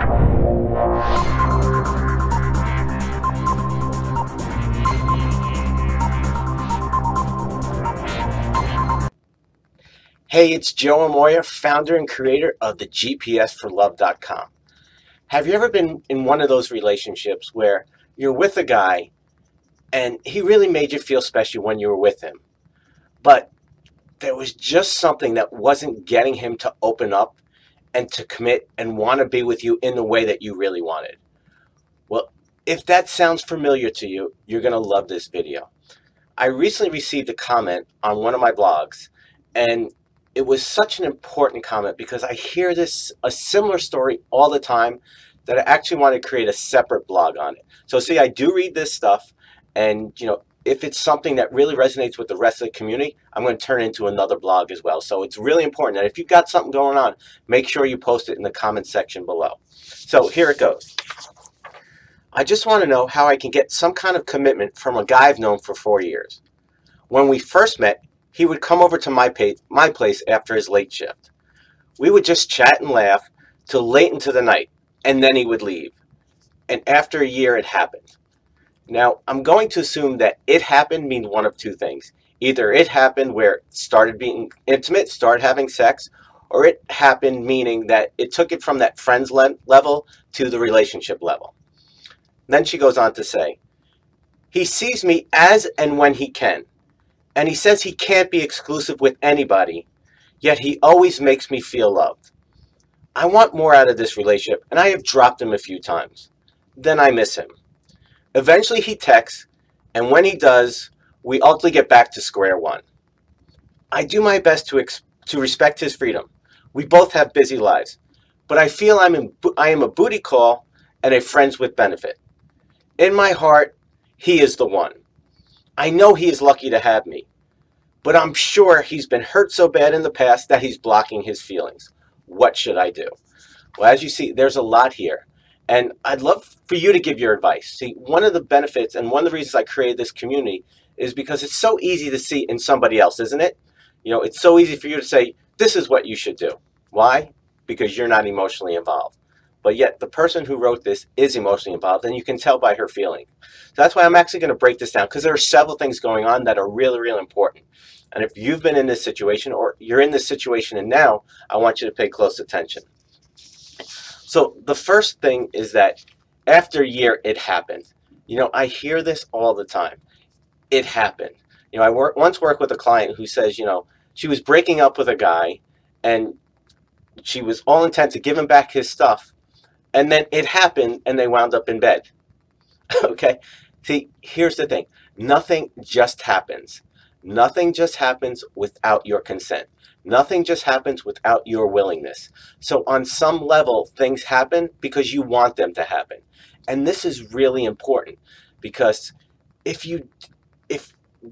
Hey, it's Joe Amoia, founder and creator of the GPSforlove.com. Have you ever been in one of those relationships where you're with a guy and he really made you feel special when you were with him, but there was just something that wasn't getting him to open up and to commit and want to be with you in the way that you really wanted? Well, if that sounds familiar to you, you're going to love this video. I recently received a comment on one of my blogs, and it was such an important comment because I hear a similar story all the time that I actually want to create a separate blog on it. So see, I do read this stuff, and if it's something that really resonates with the rest of the community, I'm going to turn it into another blog as well. So it's really important that if you've got something going on, make sure you post it in the comment section below. So here it goes. I just want to know how I can get some kind of commitment from a guy I've known for 4 years. When we first met, he would come over to my place after his late shift. We would just chat and laugh till late into the night, and then he would leave. And after a year, it happened. Now, I'm going to assume that it happened means one of two things. Either it happened where it started being intimate, started having sex, or it happened meaning that it took it from that friends level to the relationship level. Then she goes on to say, he sees me as and when he can, and he says he can't be exclusive with anybody, yet he always makes me feel loved. I want more out of this relationship, and I have dropped him a few times. Then I miss him. Eventually he texts, and when he does, we ultimately get back to square one. I do my best to respect his freedom. We both have busy lives, but I feel I am a booty call and a friends with benefit. In my heart, he is the one. I know he is lucky to have me, but I'm sure he's been hurt so bad in the past that he's blocking his feelings. What should I do? Well, as you see, there's a lot here, and I'd love for you to give your advice. See, one of the benefits and one of the reasons I created this community is because it's so easy to see in somebody else, isn't it? It's so easy for you to say, this is what you should do. Why? Because you're not emotionally involved. But yet the person who wrote this is emotionally involved, and you can tell by her feeling. So that's why I'm actually going to break this down, because there are several things going on that are really, really important. And if you've been in this situation or you're in this situation and now, I want you to pay close attention. So the first thing is that after a year, it happened. I hear this all the time. It happened. I once worked with a client who says, she was breaking up with a guy and she was all intent to give him back his stuff. And then it happened and they wound up in bed. Okay? See, here's the thing. Nothing just happens. Nothing just happens without your consent. Nothing just happens without your willingness. So on some level, things happen because you want them to happen. And this is really important, because if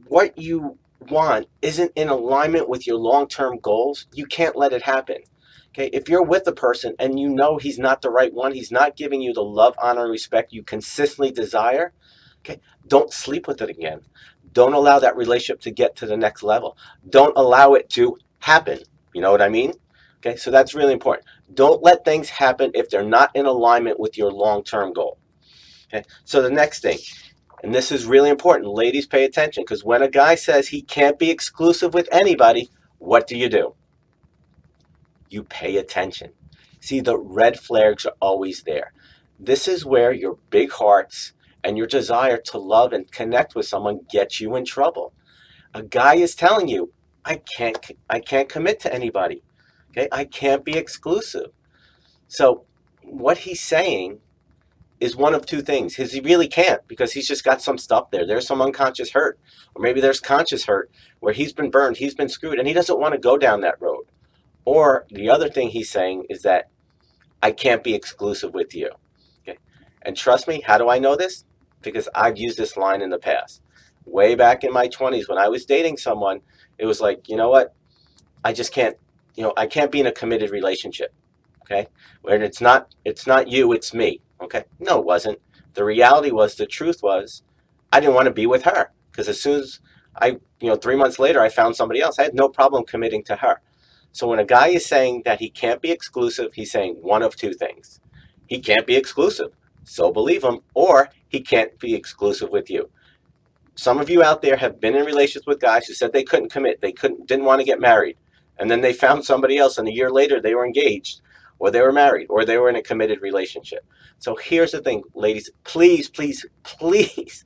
what you want isn't in alignment with your long-term goals, you can't let it happen. Okay, if you're with a person and you know he's not the right one, he's not giving you the love, honor, and respect you consistently desire, okay, don't sleep with it again. Don't allow that relationship to get to the next level. Don't allow it to happen. You know what I mean? Okay, so that's really important. Don't let things happen if they're not in alignment with your long-term goal. Okay, so the next thing, and this is really important, ladies, pay attention, because when a guy says he can't be exclusive with anybody, what do? You pay attention. See, the red flags are always there. This is where your big hearts and your desire to love and connect with someone gets you in trouble. A guy is telling you, I can't commit to anybody. Okay, I can't be exclusive. So what he's saying is one of two things. He really can't, because he's just got some stuff there. There's some unconscious hurt, or maybe there's conscious hurt where he's been burned, he's been screwed, and he doesn't want to go down that road. Or the other thing he's saying is that I can't be exclusive with you. Okay? And trust me, how do I know this? Because I've used this line in the past. Way back in my 20s when I was dating someone, it was like, you know what? I just can't, I can't be in a committed relationship. Okay? Where it's not you, it's me. Okay? No, it wasn't. The reality was, the truth was, I didn't want to be with her. Because as soon as 3 months later, I found somebody else, I had no problem committing to her. So when a guy is saying that he can't be exclusive, he's saying one of two things. he can't be exclusive. So believe him, or he can't be exclusive with you. Some of you out there have been in relationships with guys who said they couldn't commit, didn't want to get married, and then they found somebody else, and a year later they were engaged, or they were married, or they were in a committed relationship. So here's the thing, ladies, please, please, please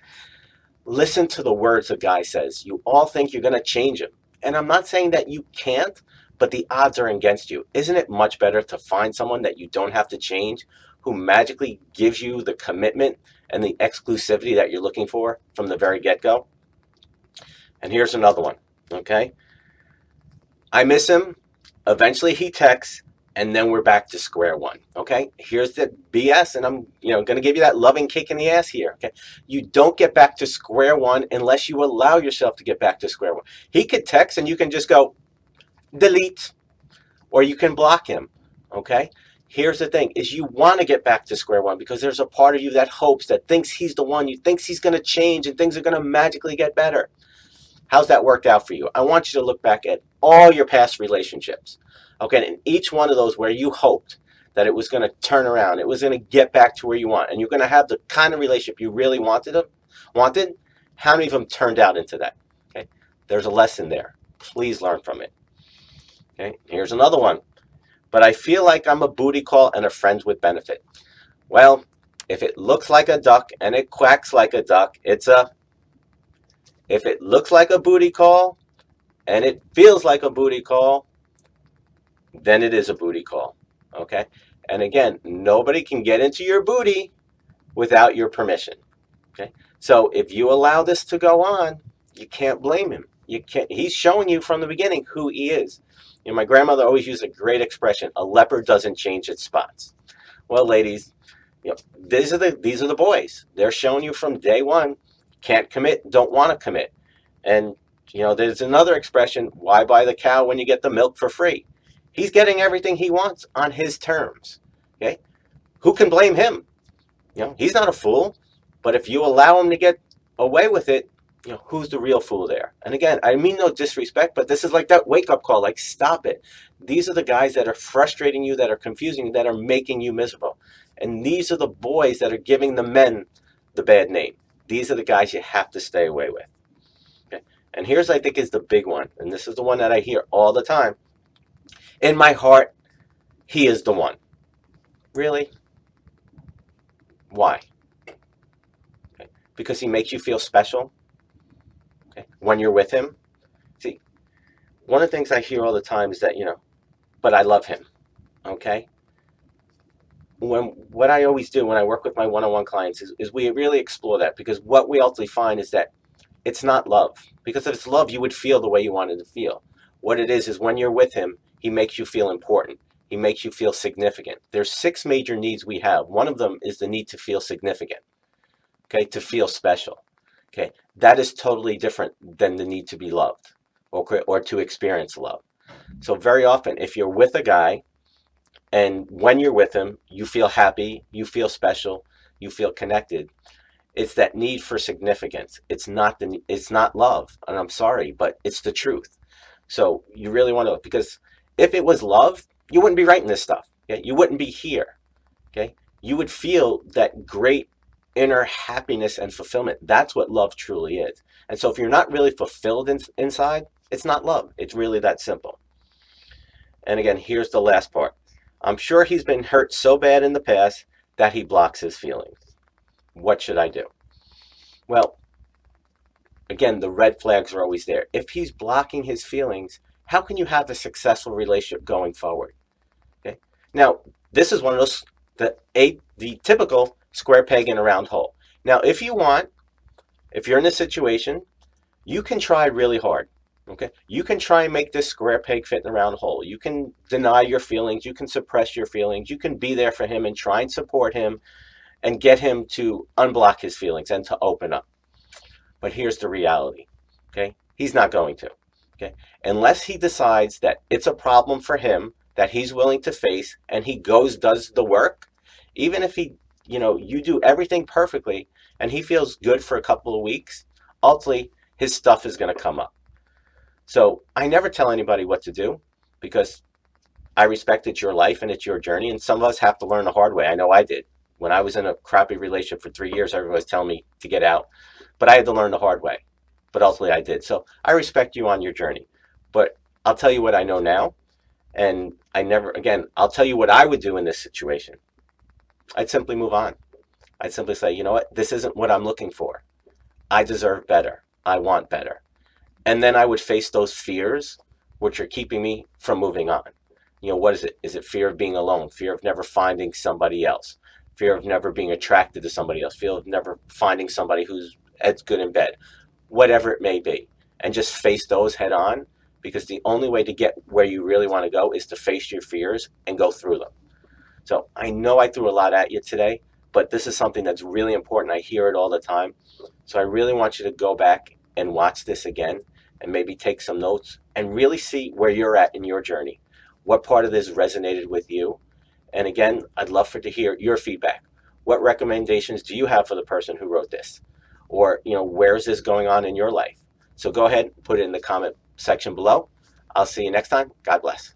listen to the words a guy says. You all think you're going to change him, and I'm not saying that you can't, but the odds are against you. Isn't it much better to find someone that you don't have to change, who magically gives you the commitment and the exclusivity that you're looking for from the very get-go? And here's another one, okay? I miss him. Eventually he texts, and then we're back to square one, okay? Here's the BS, and I'm going to give you that loving kick in the ass here, okay? You don't get back to square one unless you allow yourself to get back to square one. He could text, and you can just go, delete, or you can block him, okay? Here's the thing, is you want to get back to square one because there's a part of you that hopes, that thinks he's the one, you thinks he's going to change and things are going to magically get better. How's that worked out for you? I want you to look back at all your past relationships, okay? And each one of those where you hoped that it was going to turn around, it was going to get back to where you want, and you're going to have the kind of relationship you really wanted, how many of them turned out into that? Okay, there's a lesson there. Please learn from it. Okay, here's another one. But I feel like I'm a booty call and a friends with benefit. Well, if it looks like a duck and it quacks like a duck, it's a... If it looks like a booty call and it feels like a booty call, then it is a booty call, okay? And again, nobody can get into your booty without your permission, okay? So if you allow this to go on, you can't blame him. You can't. He's showing you from the beginning who he is. You know, my grandmother always used a great expression: a leopard doesn't change its spots. Well, ladies, you know, these are the boys. They're showing you from day one. Can't commit, don't want to commit. And you know, there's another expression: why buy the cow when you get the milk for free? He's getting everything he wants on his terms. Okay, who can blame him? You know, he's not a fool. But if you allow him to get away with it, you know, who's the real fool there? And again, I mean no disrespect, but this is like that wake-up call, like, stop it. These are the guys that are frustrating you, that are confusing you, that are making you miserable. And these are the boys that are giving the men the bad name. These are the guys you have to stay away with. Okay? And here's, I think, is the big one, and this is the one that I hear all the time. In my heart, he is the one. Really? Why? Okay. Because he makes you feel special? Okay. When you're with him? See, one of the things I hear all the time is that, you know, but I love him. Okay? What I always do when I work with my one-on-one clients is we really explore that, because what we ultimately find is that it's not love. Because if it's love, you would feel the way you wanted to feel. What it is when you're with him, he makes you feel important. He makes you feel significant. There's 6 major needs we have. One of them is the need to feel significant, okay, to feel special. Okay, that is totally different than the need to be loved or to experience love. So very often, if you're with a guy, and when you're with him, you feel happy, you feel special, you feel connected, it's that need for significance. It's not love, and I'm sorry, but it's the truth. So you really want to, because if it was love, you wouldn't be writing this stuff. Okay? You wouldn't be here. Okay? You would feel that great inner happiness and fulfillment. That's what love truly is. And so if you're not really fulfilled inside, it's not love. It's really that simple. And again, here's the last part. I'm sure he's been hurt so bad in the past that he blocks his feelings. What should I do? Well, again, the red flags are always there. If he's blocking his feelings, how can you have a successful relationship going forward? Okay. Now, this is one of those, the typical square peg in a round hole. Now, if you're in this situation, you can try really hard. Okay, you can try and make this square peg fit in a round hole. You can deny your feelings. You can suppress your feelings. You can be there for him and try and support him and get him to unblock his feelings and to open up. But here's the reality. Okay, he's not going to. Okay, unless he decides that it's a problem for him that he's willing to face, and he does the work, even if you do everything perfectly and he feels good for a couple of weeks, ultimately his stuff is going to come up. So I never tell anybody what to do, because I respect it's your life and it's your journey, and some of us have to learn the hard way. I know I did. When I was in a crappy relationship for 3 years, everyone was telling me to get out, but I had to learn the hard way. But ultimately, I did. So I respect you on your journey. But I'll tell you what I know now, and I'll tell you what I would do in this situation. I'd simply move on. I'd simply say, you know what, this isn't what I'm looking for. I deserve better. I want better. And then I would face those fears which are keeping me from moving on. What is it? Is it fear of being alone? Fear of never finding somebody else? Fear of never being attracted to somebody else? Fear of never finding somebody who's as good in bed? Whatever it may be. And just face those head on, because the only way to get where you really want to go is to face your fears and go through them. So I know I threw a lot at you today, but this is something that's really important. I hear it all the time. So I really want you to go back and watch this again and maybe take some notes and really see where you're at in your journey. What part of this resonated with you? And again, I'd love to hear your feedback. What recommendations do you have for the person who wrote this? Or, where is this going on in your life? So go ahead, put it in the comment section below. I'll see you next time. God bless.